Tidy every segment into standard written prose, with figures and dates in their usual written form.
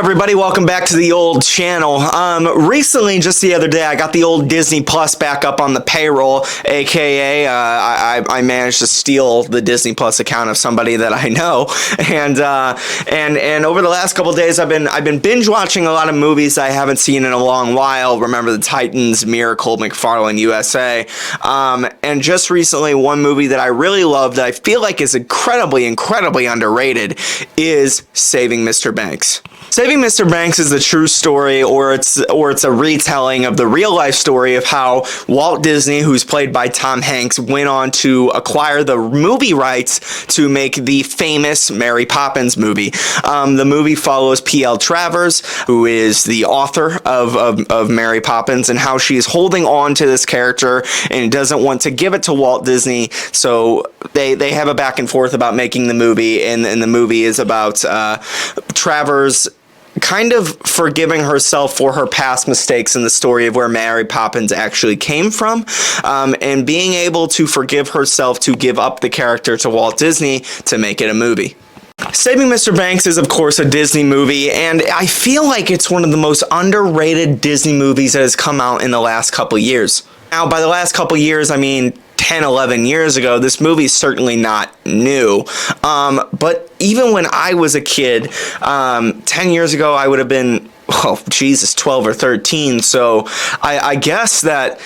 everybody, welcome back to the old channel. Recently, just the other day, I got the old Disney Plus back up on the payroll, aka I managed to steal the Disney Plus account of somebody that I know, and over the last couple days, I've been binge watching a lot of movies I haven't seen in a long while. Remember the Titans, Miracle, McFarlane USA, and just recently, one movie that I really loved, that I feel like is incredibly underrated, is Saving Mr. Banks. Saving Mr. Banks is the true story, or it's a retelling of the real life story of how Walt Disney, who's played by Tom Hanks, went on to acquire the movie rights to make the famous Mary Poppins movie. The movie follows P.L. Travers, who is the author of Mary Poppins, and how she is holding on to this character and doesn't want to give it to Walt Disney. So they have a back and forth about making the movie, and the movie is about Travers kind of forgiving herself for her past mistakes in the story of where Mary Poppins actually came from, and being able to forgive herself to give up the character to Walt Disney to make it a movie. Saving Mr. Banks is, of course, a Disney movie, and I feel like it's one of the most underrated Disney movies that has come out in the last couple years. Now, by the last couple years, I mean 10, 11 years ago. This movie is certainly not new. But even when I was a kid, 10 years ago, I would have been, 12 or 13. So I guess that,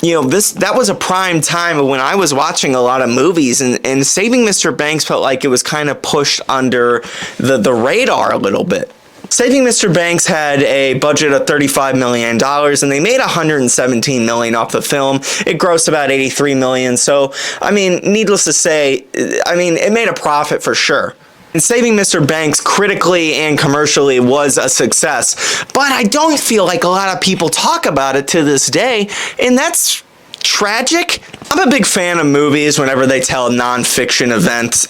that was a prime time of when I was watching a lot of movies, and Saving Mr. Banks felt like it was kind of pushed under the radar a little bit. Saving Mr. Banks had a budget of $35 million, and they made $117 million off the film. It grossed about $83 million, so, needless to say, it made a profit for sure. And Saving Mr. Banks, critically and commercially, was a success, but I don't feel like a lot of people talk about it to this day, and that's tragic. I'm a big fan of movies whenever they tell nonfiction events,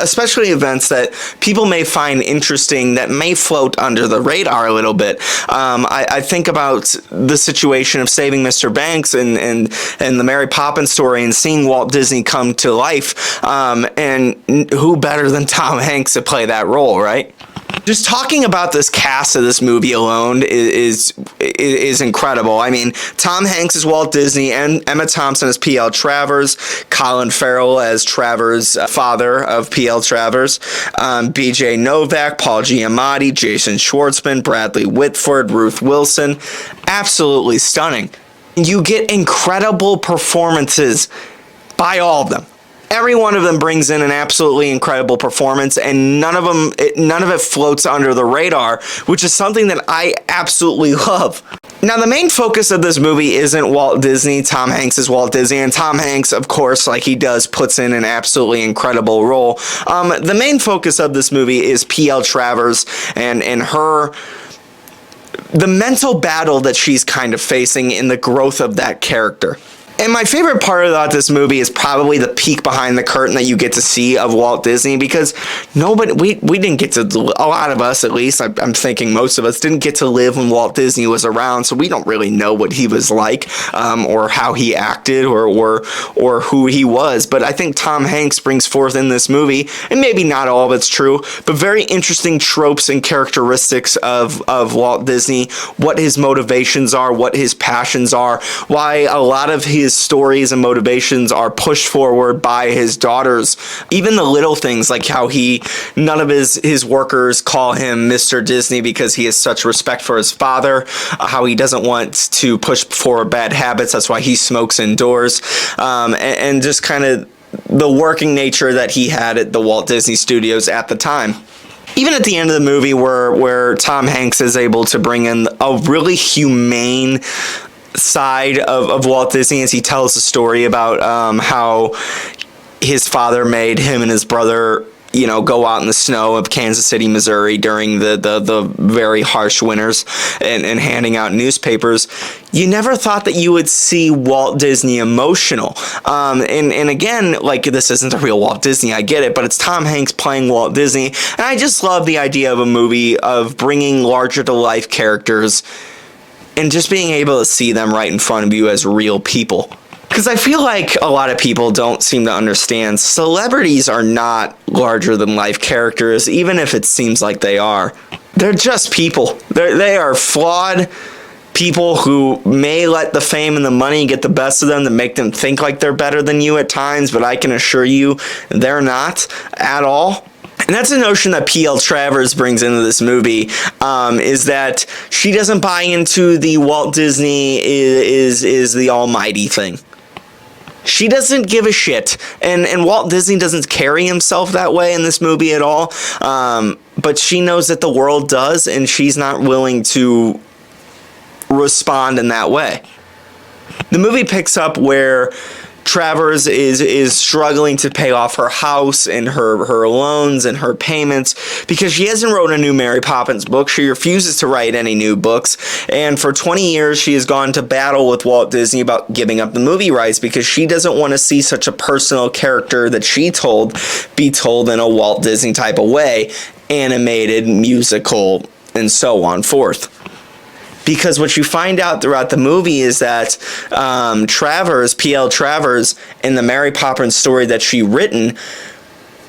especially events that people may find interesting that may float under the radar a little bit. I think about the situation of Saving Mr. Banks and the Mary Poppins story, and seeing Walt Disney come to life, and who better than Tom Hanks to play that role, right? Just talking about this cast of this movie alone is incredible. Tom Hanks as Walt Disney, and Emma Thompson as P.L. Travers, Colin Farrell as Travers' father of P.L. Travers, B.J. Novak, Paul Giamatti, Jason Schwartzman, Bradley Whitford, Ruth Wilson. Absolutely stunning. You get incredible performances by all of them. Every one of them brings in an absolutely incredible performance, and none of it floats under the radar, which is something that I absolutely love. Now, the main focus of this movie isn't Walt Disney. Tom Hanks is Walt Disney, and Tom Hanks, of course, like he does, puts in an absolutely incredible role. The main focus of this movie is P.L. Travers and her, the mental battle that she's kind of facing in the growth of that character. And my favorite part about this movie is probably the peek behind the curtain that you get to see of Walt Disney, because we didn't get to, a lot of us at least, I'm thinking most of us, didn't get to live when Walt Disney was around, so we don't really know what he was like, or how he acted, or who he was. But I think Tom Hanks brings forth in this movie, and maybe not all of it's true, but very interesting tropes and characteristics of Walt Disney, what his motivations are, what his passions are, why a lot of his stories and motivations are pushed forward by his daughters. Even the little things, like how none of his workers call him Mr. Disney because he has such respect for his father, how he doesn't want to push forward bad habits, that's why he smokes indoors, and just kind of the working nature that he had at the Walt Disney Studios at the time. Even at the end of the movie, where Tom Hanks is able to bring in a really humane side of Walt Disney, as he tells the story about how his father made him and his brother go out in the snow of Kansas City, Missouri during the very harsh winters, and handing out newspapers. You never thought that you would see Walt Disney emotional. And again, like, this isn't the real Walt Disney, I get it, but it's Tom Hanks playing Walt Disney. And I just love the idea of a movie of bringing larger to life characters and just being able to see them right in front of you as real people. Because I feel like a lot of people don't seem to understand celebrities are not larger than life characters, even if it seems like they are. They're just people. They are flawed people who may let the fame and the money get the best of them to make them think like they're better than you at times, but I can assure you they're not at all. And that's a notion that P.L. Travers brings into this movie, is that she doesn't buy into the Walt Disney is the almighty thing. She doesn't give a shit, and Walt Disney doesn't carry himself that way in this movie at all, but she knows that the world does, and she's not willing to respond in that way. The movie picks up where Travers is struggling to pay off her house and her loans and her payments because she hasn't written a new Mary Poppins book. She refuses to write any new books. And for 20 years, she has gone to battle with Walt Disney about giving up the movie rights because she doesn't want to see such a personal character that she told be told in a Walt Disney type of way, animated, musical, and so on forth. Because what you find out throughout the movie is that Travers, P.L. Travers, in the Mary Poppins story that she written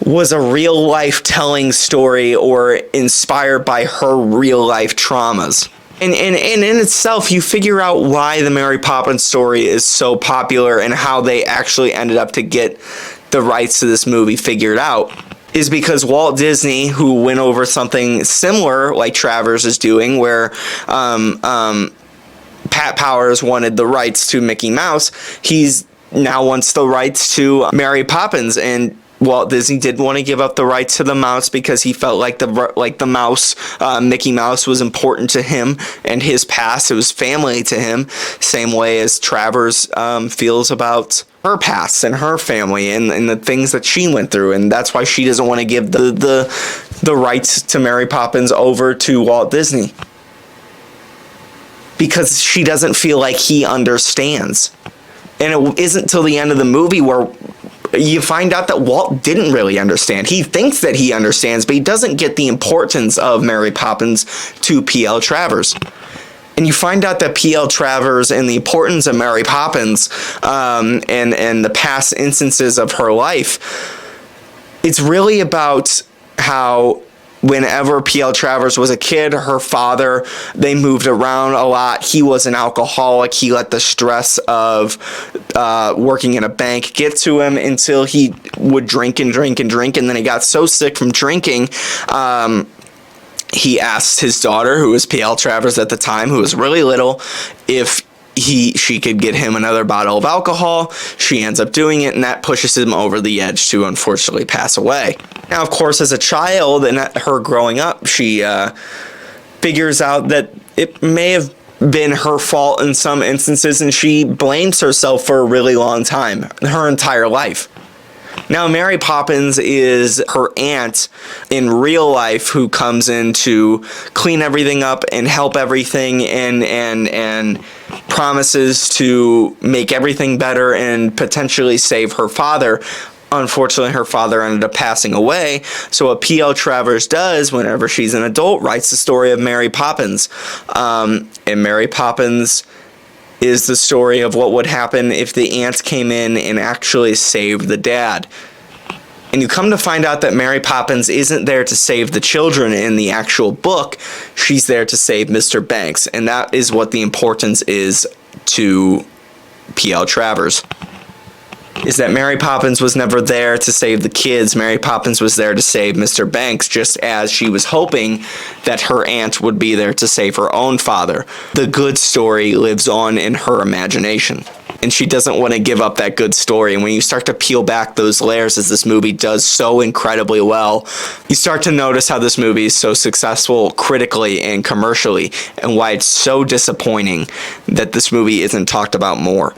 was a real life telling story or inspired by her real life traumas. And in itself, you figure out why the Mary Poppins story is so popular and how they actually ended up to get the rights to this movie figured out. Is because Walt Disney, who went over something similar like Travers is doing, where Pat Powers wanted the rights to Mickey Mouse, he's now wants the rights to Mary Poppins, and Walt Disney didn't want to give up the rights to the mouse because he felt like the mouse, Mickey Mouse, was important to him and his past. It was family to him, same way as Travers feels about her past and her family and the things that she went through, and that's why she doesn't want to give the rights to Mary Poppins over to Walt Disney, because she doesn't feel like he understands. And it isn't till the end of the movie where you find out that Walt didn't really understand. He thinks that he understands, but he doesn't get the importance of Mary Poppins to P.L. Travers. And you find out that P.L. Travers and the importance of Mary Poppins and the past instances of her life, it's really about how whenever P.L. Travers was a kid, her father, they moved around a lot. He was an alcoholic. He let the stress of working in a bank get to him until he would drink and drink and drink. And then he got so sick from drinking, he asked his daughter, who was P.L. Travers at the time, who was really little, if she could get him another bottle of alcohol. She ends up doing it, and that pushes him over the edge to unfortunately pass away. Now, of course, as a child and her growing up, she figures out that it may have been her fault in some instances, and she blames herself for a really long time, her entire life. Now, Mary Poppins is her aunt in real life who comes in to clean everything up and help everything and promises to make everything better and potentially save her father. Unfortunately, her father ended up passing away. So what P.L. Travers does whenever she's an adult, writes the story of Mary Poppins. And Mary Poppins is the story of what would happen if the aunt came in and actually saved the dad. And you come to find out that Mary Poppins isn't there to save the children in the actual book. She's there to save Mr. Banks. And that is what the importance is to P.L. Travers. Is that Mary Poppins was never there to save the kids. Mary Poppins was there to save Mr. Banks, just as she was hoping that her aunt would be there to save her own father. The good story lives on in her imagination, and she doesn't want to give up that good story. And when you start to peel back those layers, as this movie does so incredibly well, you start to notice how this movie is so successful critically and commercially, and why it's so disappointing that this movie isn't talked about more.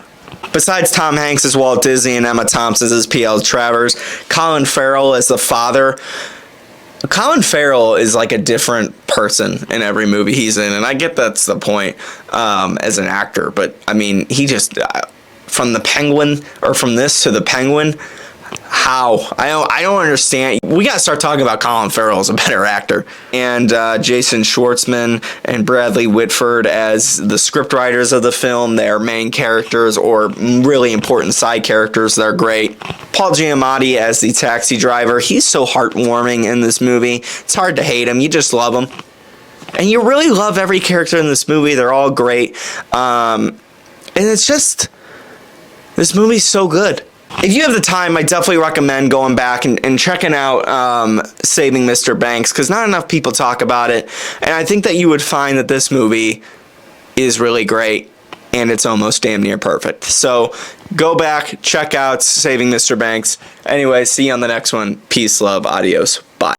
Besides Tom Hanks as Walt Disney and Emma Thompson as P.L. Travers, Colin Farrell as the father. Colin Farrell is like a different person in every movie he's in, and I get that's the point as an actor, but I mean, he just, from the Penguin, or from this to the Penguin, How? I don't understand. We gotta start talking about Colin Farrell as a better actor, and Jason Schwartzman and Bradley Whitford as the scriptwriters of the film. They're main characters or really important side characters. They're great. Paul Giamatti as the taxi driver. He's so heartwarming in this movie. It's hard to hate him. You just love him, and you really love every character in this movie. They're all great, and it's just this movie's so good. If you have the time, I definitely recommend going back and checking out Saving Mr. Banks, because not enough people talk about it. And I think that you would find that this movie is really great, and it's almost damn near perfect. So go back, check out Saving Mr. Banks. Anyway, see you on the next one. Peace, love, adios.